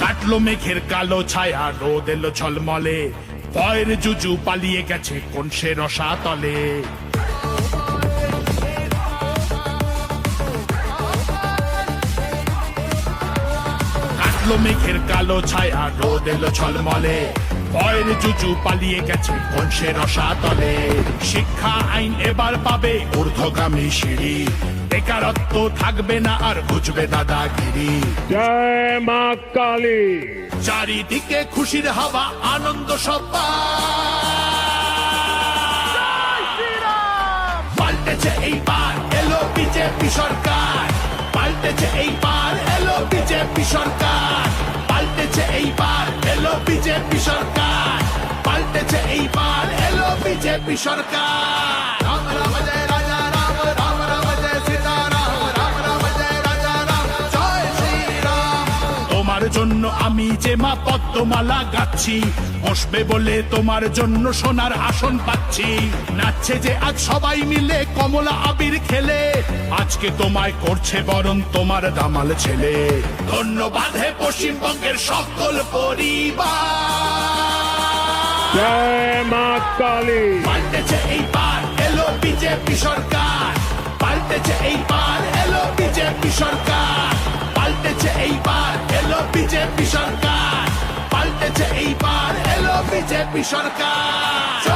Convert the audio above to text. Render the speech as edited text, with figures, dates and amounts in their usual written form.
কাটলো মেঘের কালো ছায়া, রোদ এলো ঝলমলে, ভয়ের জুজু পালিয়ে গেছে কোন সে রসাতলে। কাটলো মেঘের কালো ছায়া, রোদ এলো ঝলমলে, ভয়ের জুজু পালিয়ে গেছে কোন সে রসাতলে। শিক্ষা আইন এবার পাবে ঊর্ধ্বগামী সিঁড়ি, বেকারত্ব থাকবে না আর ঘুচবে দাদাগিরি। জয় মা কালী। চারিদিকে খুশির হাওয়া, আনন্দ সবার। পাল্টেছে এইবার এলো বিজেপি সরকার, পাল্টেছে এইবার এলো বিজেপি সরকার, পাল্টেছে এইবার এলো বিজেপি সরকার, পাল্টেছে এইবার এলো বিজেপি সরকার। রাম রাম জয় রাজা রাম, রাম রাম জয় সীতারাম, রাম রাম জয় রাজা রাম, জয় শ্রীরাম। তোমার জন্য আমি যে মা পদ্মমালা গাচ্ছি, বসবে বলে তোমার জন্য সোনার আসন পাচ্ছি। নাচছে যে আজ সবাই মিলে কমলা আবির খেলে, আজকে তোমায় করছে বরণ তোমার দামাল ছেলে। ধন্যবাদ হে পশ্চিমবঙ্গের সকল পরিবার। জয় মা কালী। পাল্টেছে এইবার এলো বিজেপি সরকার, পাল্টেছে এইবার এলো বিজেপি সরকার, পাল্টেছে এইবার এলো বিজেপি সরকার, পাল্টেছে এইবার এলো বিজেপি সরকার।